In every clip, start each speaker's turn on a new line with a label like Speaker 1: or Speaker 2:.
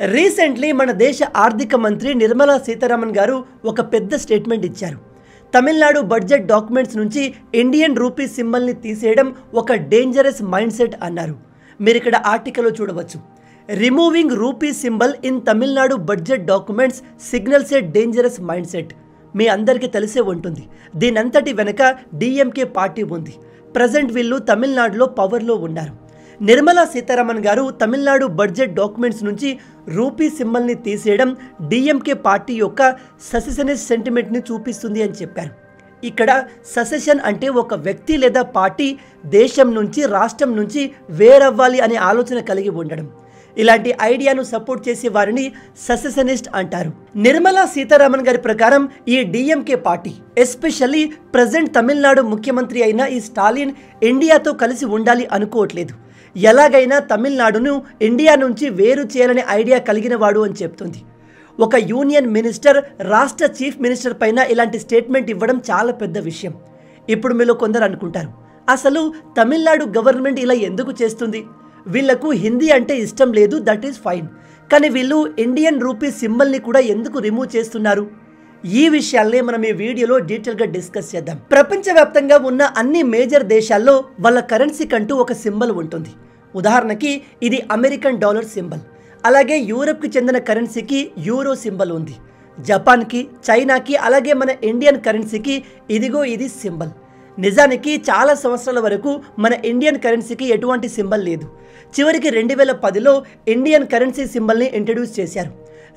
Speaker 1: Recently మన దేశ ఆర్థిక మంత్రి నిర్మలా సీతారామన్ గారు ఒక పెద్ద స్టేట్మెంట్ ఇచ్చారు. తమిళనాడు బడ్జెట్ డాక్యుమెంట్స్ నుంచి ఇండియన్ రూపీ సింబల్ని తీసేయడం ఒక డేంజరస్ మైండ్ సెట్ అన్నారు. మీరు ఇక్కడ ఆర్టికల్లో చూడవచ్చు. Removing rupee symbol in Tamil Nadu budget documents signals a dangerous mindset. మీ అందరికీ తెలిసే ఉంటుంది. దీనంతటి వెనక డిఎంకే పార్టీ ఉంది. ప్రజెంట్ వీళ్ళు తమిళనాడులో పవర్లో ఉన్నారు. నిర్మలా సీతారామన్ గారు తమిళనాడు బడ్జెట్ డాక్యుమెంట్స్ నుంచి రూపీ సింబల్ని తీసేయడం డిఎంకే పార్టీ యొక్క ససెషనిస్ట్ సెంటిమెంట్ని చూపిస్తుంది అని చెప్పారు. ఇక్కడ ససెషన్ అంటే ఒక వ్యక్తి లేదా పార్టీ దేశం నుంచి రాష్ట్రం నుంచి వేరవ్వాలి అనే ఆలోచన కలిగి ఉండడం. ఇలాంటి ఐడియాను సపోర్ట్ చేసే వారిని ససెషనిస్ట్ అంటారు. నిర్మలా సీతారామన్ గారి ప్రకారం ఈ DMK party especially present Tamil Nadu ముఖ్యమంత్రి అయిన ఈ స్టాలిన్ ఇండియాతో కలిసి ఉండాలి అనుకోవట్లేదు. ఎలాగైనా తమిళనాడును ఇండియా నుంచి వేరు చేయాలనే ఐడియా కలిగిన వాడు అని చెప్తుంది. ఒక యూనియన్ మినిస్టర్ రాష్ట్ర చీఫ్ మినిస్టర్ పైన ఇలాంటి స్టేట్మెంట్ ఇవ్వడం చాలా పెద్ద విషయం. ఇప్పుడు మీలో కొందరు అనుకుంటారు, అసలు తమిళనాడు గవర్నమెంట్ ఇలా ఎందుకు చేస్తుంది? వీళ్లకు హిందీ అంటే ఇష్టం లేదు, దట్ ఈస్ ఫైన్. కానీ వీళ్ళు ఇండియన్ రూపీ సింబల్ని కూడా ఎందుకు రిమూవ్ చేస్తున్నారు? ఈ విషయాల్ని మనం ఈ వీడియోలో డీటెయిల్గా డిస్కస్ చేద్దాం. ప్రపంచవ్యాప్తంగా ఉన్న అన్ని మేజర్ దేశాల్లో వాళ్ళ కరెన్సీ కంటూ ఒక సింబల్ ఉంటుంది. ఉదాహరణకి ఇది అమెరికన్ డాలర్ సింబల్. అలాగే యూరప్కి చెందిన కరెన్సీకి యూరో సింబల్ ఉంది. జపాన్కి, చైనాకి, అలాగే మన ఇండియన్ కరెన్సీకి ఇదిగో ఇది సింబల్. నిజానికి చాలా సంవత్సరాల వరకు మన ఇండియన్ కరెన్సీకి ఎటువంటి సింబల్ లేదు. చివరికి 2010లో ఇండియన్ కరెన్సీ సింబల్ని ఇంట్రడ్యూస్ చేశారు.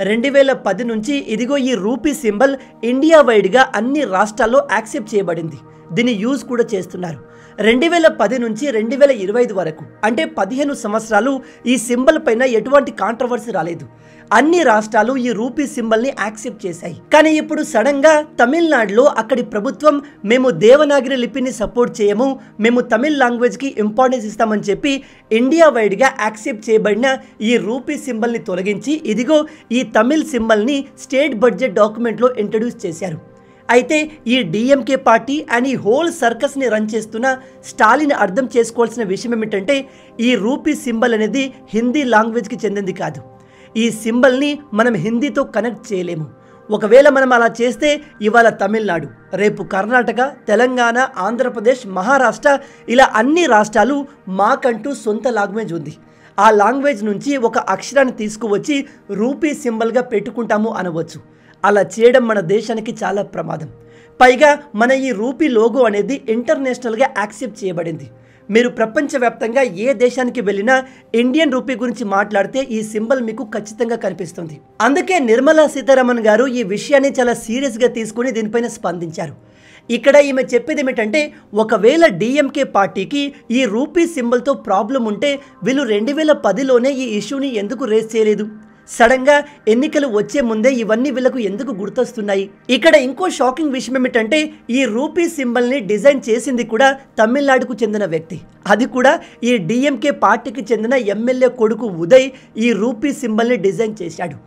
Speaker 1: 2010 నుంచి ఇదిగో ఈ రూపీ సింబల్ ఇండియా వైడ్గా అన్ని రాష్ట్రాల్లో యాక్సెప్ట్ చేయబడింది. దీన్ని యూజ్ కూడా చేస్తున్నారు. 2010 నుంచి 2025 వరకు అంటే 15 సంవత్సరాలు ఈ సింబల్ పైన ఎటువంటి కాంట్రవర్సీ రాలేదు. అన్ని రాష్ట్రాలు ఈ రూపీ సింబల్ని యాక్సెప్ట్ చేశాయి. కానీ ఇప్పుడు సడన్గా తమిళనాడులో అక్కడి ప్రభుత్వం మేము దేవనాగరి లిపిని సపోర్ట్ చేయము, మేము తమిళ్ లాంగ్వేజ్కి ఇంపార్టెన్స్ ఇస్తామని చెప్పి ఇండియా వైడ్గా యాక్సెప్ట్ చేయబడిన ఈ రూపీ సింబల్ని తొలగించి ఇదిగో ఈ తమిళ్ సింబల్ని స్టేట్ బడ్జెట్ డాక్యుమెంట్లో ఇంట్రడ్యూస్ చేశారు. అయితే ఈ డిఎంకే పార్టీ అండ్ ఈ హోల్ సర్కస్ని రన్ చేస్తున్న స్టాలిన్ అర్థం చేసుకోవాల్సిన విషయం ఏమిటంటే ఈ రూపీ సింబల్ అనేది హిందీ లాంగ్వేజ్కి చెందింది కాదు. ఈ సింబల్ని మనం హిందీతో కనెక్ట్ చేయలేము. ఒకవేళ మనం అలా చేస్తే ఇవాళ తమిళనాడు, రేపు కర్ణాటక, తెలంగాణ, ఆంధ్రప్రదేశ్, మహారాష్ట్ర ఇలా అన్ని రాష్ట్రాలు మాకంటూ సొంత లాంగ్వేజ్ ఉంది. ఆ లాంగ్వేజ్ నుంచి ఒక అక్షరాన్ని తీసుకువచ్చి రూపీ సింబల్గా పెట్టుకుంటాము అనవచ్చు. అలా చేయడం మన దేశానికి చాలా ప్రమాదం. పైగా మన ఈ రూపీ లోగో అనేది ఇంటర్నేషనల్గా యాక్సెప్ట్ చేయబడింది. మీరు ప్రపంచవ్యాప్తంగా ఏ దేశానికి వెళ్ళినా ఇండియన్ రూపీ గురించి మాట్లాడితే ఈ సింబల్ మీకు ఖచ్చితంగా కనిపిస్తుంది. అందుకే నిర్మలా సీతారామన్ గారు ఈ విషయాన్ని చాలా సీరియస్గా తీసుకుని దీనిపైన స్పందించారు. ఇక్కడ ఈమె చెప్పేది ఏమిటంటే ఒకవేళ డిఎంకే పార్టీకి ఈ రూపీ సింబల్తో ప్రాబ్లం ఉంటే వీళ్ళు 2010లోనే ఈ ఇష్యూని ఎందుకు రేస్ చేయలేదు? సడన్గా ఎన్నికలు వచ్చే ముందే ఇవన్నీ వీళ్ళకు ఎందుకు గుర్తొస్తున్నాయి? ఇక్కడ ఇంకో షాకింగ్ విషయం ఏమిటంటే ఈ రూపీ సింబల్ని డిజైన్ చేసింది కూడా తమిళనాడుకు చెందిన వ్యక్తి. అది కూడా ఈ డిఎంకే పార్టీకి చెందిన ఎమ్మెల్యే కొడుకు ఉదయ్ ఈ రూపీ సింబల్ని డిజైన్ చేశాడు.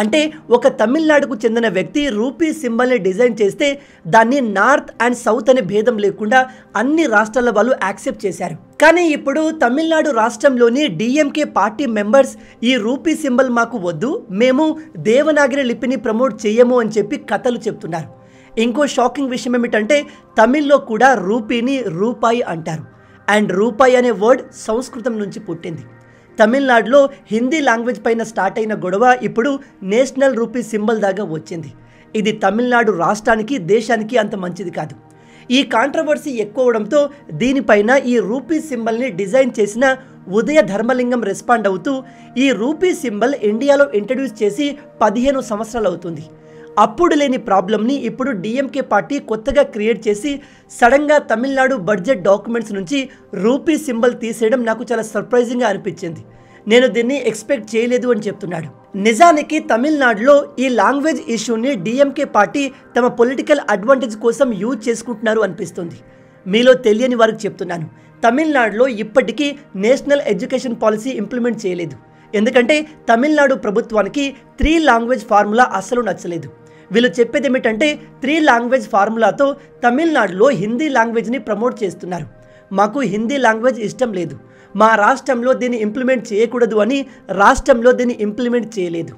Speaker 1: అంటే ఒక తమిళనాడుకు చెందిన వ్యక్తి రూపీ సింబల్ని డిజైన్ చేస్తే దాన్ని నార్త్ అండ్ సౌత్ అనే భేదం లేకుండా అన్ని రాష్ట్రాల వాళ్ళు యాక్సెప్ట్ చేశారు. కానీ ఇప్పుడు తమిళనాడు రాష్ట్రంలోని డిఎంకే పార్టీ మెంబర్స్ ఈ రూపీ సింబల్ మాకు వద్దు, మేము దేవనాగరి లిపిని ప్రమోట్ చేయము అని చెప్పి కథలు చెప్తున్నారు. ఇంకో షాకింగ్ విషయం ఏమిటంటే తమిళ్లో కూడా రూపీని రూపాయి అంటారు. అండ్ రూపాయి అనే వర్డ్ సంస్కృతం నుంచి పుట్టింది. తమిళనాడులో హిందీ లాంగ్వేజ్ పైన స్టార్ట్ అయిన గొడవ ఇప్పుడు నేషనల్ రూపీ సింబల్ దాకా వచ్చింది. ఇది తమిళనాడు రాష్ట్రానికి, దేశానికి అంత మంచిది కాదు. ఈ కాంట్రవర్సీ ఎక్కువ అవడంతో దీనిపైన ఈ రూపీ సింబల్ని డిజైన్ చేసిన ఉదయ ధర్మలింగం రెస్పాండ్ అవుతూ ఈ రూపీ సింబల్ ఇండియాలో ఇంట్రడ్యూస్ చేసి 15 సంవత్సరాలు అవుతుంది. అప్పుడు లేని ప్రాబ్లమ్ని ఇప్పుడు డిఎంకే పార్టీ కొత్తగా క్రియేట్ చేసి సడన్గా తమిళనాడు బడ్జెట్ డాక్యుమెంట్స్ నుంచి రూపీ సింబల్ తీసేయడం నాకు చాలా సర్ప్రైజింగ్గా అనిపించింది. నేను దీన్ని ఎక్స్పెక్ట్ చేయలేదు అని చెప్తున్నాడు. నిజానికి తమిళనాడులో ఈ లాంగ్వేజ్ ఇష్యూని డిఎంకే పార్టీ తమ పొలిటికల్ అడ్వాంటేజ్ కోసం యూజ్ చేసుకుంటున్నారు అనిపిస్తుంది. మీలో తెలియని వారికి చెప్తున్నాను, తమిళనాడులో ఇప్పటికీ నేషనల్ ఎడ్యుకేషన్ పాలసీ ఇంప్లిమెంట్ చేయలేదు. ఎందుకంటే తమిళనాడు ప్రభుత్వానికి 3 లాంగ్వేజ్ ఫార్ములా అస్సలు నచ్చలేదు. వీళ్ళు చెప్పేది ఏమిటంటే 3 లాంగ్వేజ్ ఫార్ములాతో తమిళనాడులో హిందీ లాంగ్వేజ్ని ప్రమోట్ చేస్తున్నారు. మాకు హిందీ లాంగ్వేజ్ ఇష్టం లేదు, మా రాష్ట్రంలో దీన్ని ఇంప్లిమెంట్ చేయకూడదు అని రాష్ట్రంలో దీన్ని ఇంప్లిమెంట్ చేయలేదు.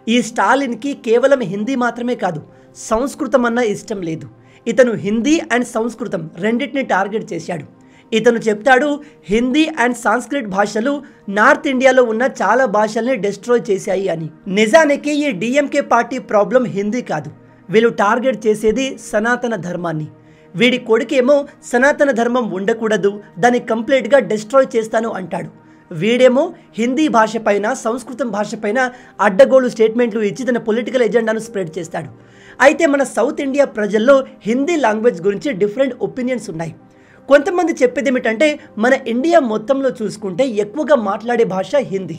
Speaker 1: ఈ స్టాలిన్కి కేవలం హిందీ మాత్రమే కాదు, సంస్కృతం అన్న ఇష్టం లేదు. ఇతను హిందీ అండ్ సంస్కృతం రెండింటిని టార్గెట్ చేశాడు. ఇతను చెప్తాడు హిందీ అండ్ సాంస్క్రిట్ భాషలు నార్త్ ఇండియాలో ఉన్న చాలా భాషల్ని డిస్ట్రాయ్ చేశాయి అని. నిజానికి ఈ డిఎంకే పార్టీ ప్రాబ్లం హిందీ కాదు, వీళ్ళు టార్గెట్ చేసేది సనాతన ధర్మాన్ని. వీడి కొడుకేమో సనాతన ధర్మం ఉండకూడదు, దాన్ని కంప్లీట్గా డిస్ట్రాయ్ చేస్తాను అంటాడు. వీడేమో హిందీ భాష పైన సంస్కృతం భాష పైన అడ్డగోలు స్టేట్మెంట్లు ఇచ్చి తన పొలిటికల్ ఎజెండాను స్ప్రెడ్ చేస్తాడు. అయితే మన సౌత్ ఇండియా ప్రజల్లో హిందీ లాంగ్వేజ్ గురించి డిఫరెంట్ ఒపీనియన్స్ ఉన్నాయి. కొంతమంది చెప్పేది ఏమిటంటే మన ఇండియా మొత్తంలో చూసుకుంటే ఎక్కువగా మాట్లాడే భాష హిందీ.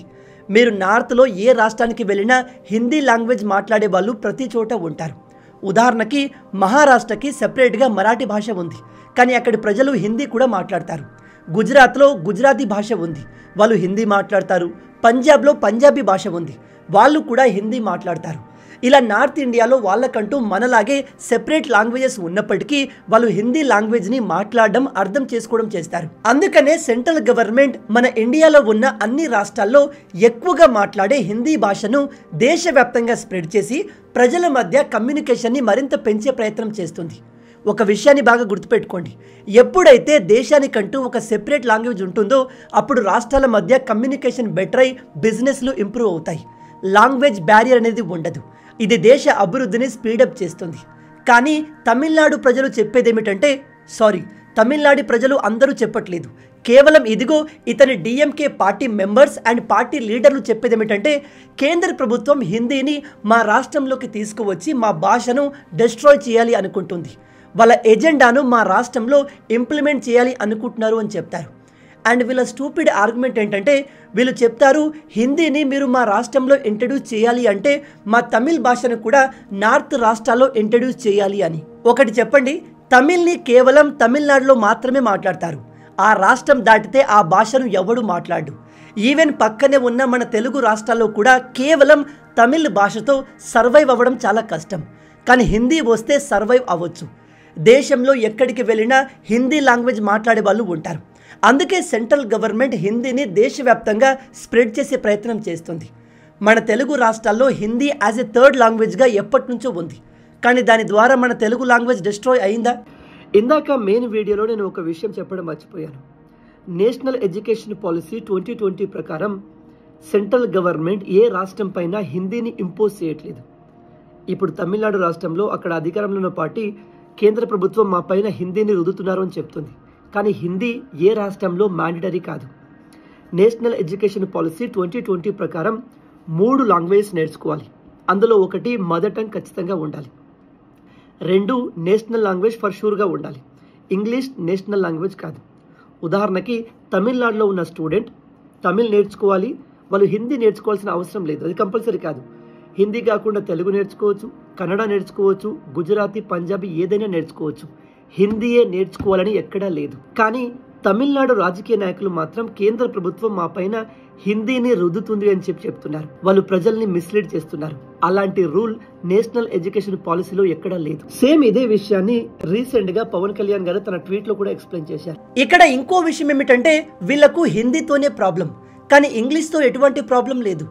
Speaker 1: మీరు నార్త్లో ఏ రాష్ట్రానికి వెళ్ళినా హిందీ లాంగ్వేజ్ మాట్లాడే వాళ్ళు ప్రతి చోట ఉంటారు. ఉదాహరణకి మహారాష్ట్రకి సెపరేట్గా మరాఠీ భాష ఉంది, కానీ అక్కడి ప్రజలు హిందీ కూడా మాట్లాడతారు. గుజరాత్లో గుజరాతీ భాష ఉంది, వాళ్ళు హిందీ మాట్లాడతారు. పంజాబ్లో పంజాబీ భాష ఉంది, వాళ్ళు కూడా హిందీ మాట్లాడతారు. ఇలా నార్త్ ఇండియాలో వాళ్ళకంటూ మనలాగే సెపరేట్ లాంగ్వేజెస్ ఉన్నప్పటికీ వాళ్ళు హిందీ లాంగ్వేజ్ని మాట్లాడడం అర్థం చేసుకోవడం చేస్తారు. అందుకనే సెంట్రల్ గవర్నమెంట్ మన ఇండియాలో ఉన్న అన్ని రాష్ట్రాల్లో ఎక్కువగా మాట్లాడే హిందీ భాషను దేశవ్యాప్తంగా స్ప్రెడ్ చేసి ప్రజల మధ్య కమ్యూనికేషన్ని మరింత పెంచే ప్రయత్నం చేస్తుంది. ఒక విషయాన్ని బాగా గుర్తుపెట్టుకోండి, ఎప్పుడైతే దేశానికంటూ ఒక సెపరేట్ లాంగ్వేజ్ ఉంటుందో అప్పుడు రాష్ట్రాల మధ్య కమ్యూనికేషన్ బెటర్ అయి బిజినెస్లు ఇంప్రూవ్ అవుతాయి. లాంగ్వేజ్ బ్యారియర్ అనేది ఉండదు. ఇది దేశ అభివృద్ధిని స్పీడప్ చేస్తుంది. కానీ తమిళనాడు ప్రజలు చెప్పేది ఏమిటంటే, తమిళనాడు ప్రజలు అందరూ చెప్పట్లేదు, కేవలం ఇదిగో ఇతని DMK party members and party లీడర్లు చెప్పేది ఏమిటంటే కేంద్ర ప్రభుత్వం హిందీని మా రాష్ట్రంలోకి తీసుకువచ్చి మా భాషను డిస్ట్రాయ్ చేయాలి అనుకుంటుంది, వాళ్ళ ఎజెండాను మా రాష్ట్రంలో ఇంప్లిమెంట్ చేయాలి అనుకుంటున్నారు అని చెప్తారు. అండ్ వీళ్ళ స్టూపిడ్ ఆర్గ్యుమెంట్ ఏంటంటే వీళ్ళు చెప్తారు హిందీని మీరు మా రాష్ట్రంలో ఇంట్రడ్యూస్ చేయాలి అంటే మా తమిళ్ భాషను కూడా నార్త్ రాష్ట్రాల్లో ఇంట్రడ్యూస్ చేయాలి అని. ఒకటి చెప్పండి, తమిళ్ని కేవలం తమిళనాడులో మాత్రమే మాట్లాడతారు, ఆ రాష్ట్రం దాటితే ఆ భాషను ఎవడు మాట్లాడు. ఈవెన్ పక్కనే ఉన్న మన తెలుగు రాష్ట్రాల్లో కూడా కేవలం తమిళ్ భాషతో సర్వైవ్ అవ్వడం చాలా కష్టం, కానీ హిందీ వస్తే సర్వైవ్ అవ్వచ్చు. దేశంలో ఎక్కడికి వెళ్ళినా హిందీ లాంగ్వేజ్ మాట్లాడే వాళ్ళు ఉంటారు. అందుకే సెంట్రల్ గవర్నమెంట్ హిందీని దేశవ్యాప్తంగా స్ప్రెడ్ చేసే ప్రయత్నం చేస్తుంది. మన తెలుగు రాష్ట్రాల్లో హిందీ యాజ్ ఎ థర్డ్ లాంగ్వేజ్గా ఎప్పటి నుంచో ఉంది, కానీ దాని ద్వారా మన తెలుగు లాంగ్వేజ్ డిస్ట్రాయ్ అయిందా? ఇందాక మెయిన్ వీడియోలో నేను ఒక విషయం చెప్పడం మర్చిపోయాను. నేషనల్ ఎడ్యుకేషన్ పాలసీ 2020 ప్రకారం సెంట్రల్ గవర్నమెంట్ ఏ రాష్ట్రం పైన హిందీని ఇంపోజ్ చేయట్లేదు. ఇప్పుడు తమిళనాడు రాష్ట్రంలో అక్కడ అధికారంలో ఉన్న పార్టీ కేంద్ర ప్రభుత్వం మా పైన హిందీని రుద్దుతున్నారు అని చెప్తుంది, కానీ హిందీ ఏ రాష్ట్రంలో మ్యాండటరీ కాదు. నేషనల్ ఎడ్యుకేషన్ పాలసీ 2020 ప్రకారం 3 లాంగ్వేజెస్ నేర్చుకోవాలి. అందులో ఒకటి మదర్ టంగ్ ఖచ్చితంగా ఉండాలి, 2 నేషనల్ లాంగ్వేజ్ ఫర్ షూర్గా ఉండాలి. ఇంగ్లీష్ నేషనల్ లాంగ్వేజ్ కాదు. ఉదాహరణకి తమిళనాడులో ఉన్న స్టూడెంట్ తమిళ్ నేర్చుకోవాలి, వాళ్ళు హిందీ నేర్చుకోవాల్సిన అవసరం లేదు, అది కంపల్సరీ కాదు. హిందీ కాకుండా తెలుగు నేర్చుకోవచ్చు, కన్నడ నేర్చుకోవచ్చు, గుజరాతీ, పంజాబీ ఏదైనా నేర్చుకోవచ్చు. హిందీయే నేర్చుకోవాలని ఎక్కడా లేదు. కానీ తమిళనాడు రాజకీయ నాయకులు మాత్రం కేంద్ర ప్రభుత్వం మా పైన హిందీని రుద్దుతుంది అని చెప్తున్నారు. వాళ్ళు ప్రజల్ని మిస్లీడ్ చేస్తున్నారు. అలాంటి రూల్ నేషనల్ ఎడ్యుకేషన్ పాలసీలో ఎక్కడా లేదు. సేమ్ ఇదే విషయాన్ని రీసెంట్ గా పవన్ కళ్యాణ్ గారు తన ట్వీట్ లో కూడా ఎక్స్ప్లెయిన్ చేశారు. ఇక్కడ ఇంకో విషయం ఏమిటంటే వీళ్లకు హిందీతోనే ప్రాబ్లం, కానీ ఇంగ్లీష్తో ఎటువంటి ప్రాబ్లం లేదు.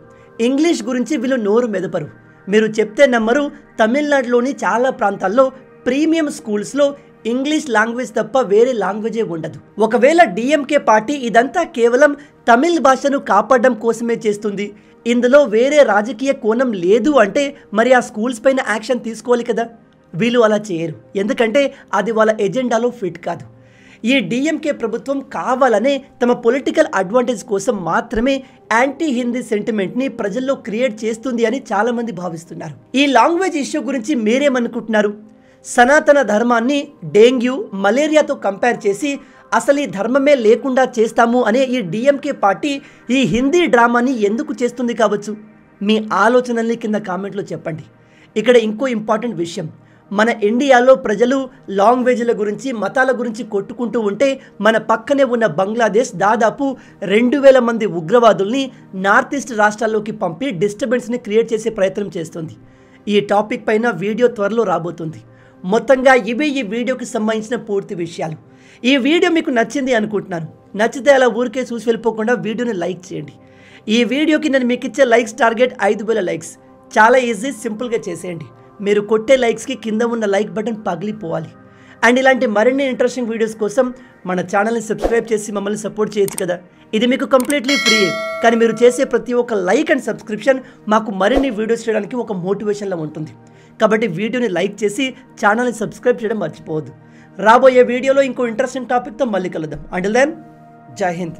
Speaker 1: ఇంగ్లీష్ గురించి వీళ్ళు నోరు మెదపరు. మీరు చెప్తే నమ్మరు, తమిళనాడులోని చాలా ప్రాంతాల్లో ప్రీమియం స్కూల్స్లో ఇంగ్లీష్ లాంగ్వేజ్ తప్ప వేరే లాంగ్వేజే ఉండదు. ఒకవేళ డిఎంకే పార్టీ ఇదంతా కేవలం తమిళ్ భాషను కాపాడడం కోసమే చేస్తుంది, ఇందులో వేరే రాజకీయ కోణం లేదు అంటే మరి ఆ స్కూల్స్ పైన యాక్షన్ తీసుకోవాలి కదా. వీళ్ళు అలా చేయరు, ఎందుకంటే అది వాళ్ళ ఎజెండాలో ఫిట్ కాదు. ఈ డిఎంకే ప్రభుత్వం కావాలనే తమ పొలిటికల్ అడ్వాంటేజ్ కోసం మాత్రమే యాంటీ హిందీ సెంటిమెంట్ని ప్రజల్లో క్రియేట్ చేస్తుంది అని చాలామంది భావిస్తున్నారు. ఈ లాంగ్వేజ్ ఇష్యూ గురించి మీరేమనుకుంటున్నారు? సనాతన ధర్మాన్ని డెంగ్యూ, మలేరియాతో కంపేర్ చేసి అసలు ఈ ధర్మమే లేకుండా చేస్తాము అనే ఈ డిఎంకే పార్టీ ఈ హిందీ డ్రామాని ఎందుకు చేస్తుంది కావచ్చు? మీ ఆలోచనల్ని కింద కామెంట్లో చెప్పండి. ఇక్కడ ఇంకో ఇంపార్టెంట్ విషయం, మన ఇండియాలో ప్రజలు లాంగ్వేజ్ల గురించి, మతాల గురించి కొట్టుకుంటూ ఉంటే మన పక్కనే ఉన్న బంగ్లాదేశ్ దాదాపు 2000 మంది ఉగ్రవాదుల్ని నార్త్ ఈస్ట్ రాష్ట్రాల్లోకి పంపి డిస్టర్బెన్స్ని క్రియేట్ చేసే ప్రయత్నం చేస్తుంది. ఈ టాపిక్ పైన వీడియో త్వరలో రాబోతుంది. మొత్తంగా ఇవే ఈ వీడియోకి సంబంధించిన పూర్తి విషయాలు. ఈ వీడియో మీకు నచ్చింది అనుకుంటున్నాను. నచ్చితే అలా ఊరికే చూసి వెళ్ళిపోకుండా వీడియోని లైక్ చేయండి. ఈ వీడియోకి నేను మీకు ఇచ్చే లైక్స్ టార్గెట్ 5000 లైక్స్. చాలా ఈజీ, సింపుల్గా చేసేయండి. మీరు కొట్టే లైక్స్కి కింద ఉన్న లైక్ బటన్ పగిలిపోవాలి. అండ్ ఇలాంటి మరిన్ని ఇంట్రెస్టింగ్ వీడియోస్ కోసం మన ఛానల్ని సబ్స్క్రైబ్ చేసి మమ్మల్ని సపోర్ట్ చేయొచ్చు కదా. ఇది మీకు కంప్లీట్లీ ఫ్రీ, కానీ మీరు చేసే ప్రతి ఒక్క లైక్ అండ్ సబ్స్క్రిప్షన్ మాకు మరిన్ని వీడియోస్ చేయడానికి ఒక మోటివేషన్లా ఉంటుంది. కాబట్టి వీడియోని లైక్ చేసి ఛానల్ని సబ్స్క్రైబ్ చేయడం మర్చిపోవద్దు. రాబోయే వీడియోలో ఇంకో ఇంట్రెస్టింగ్ టాపిక్తో మళ్ళీ కలుద్దాం. అంటిల్ దెన్, జై హింద్.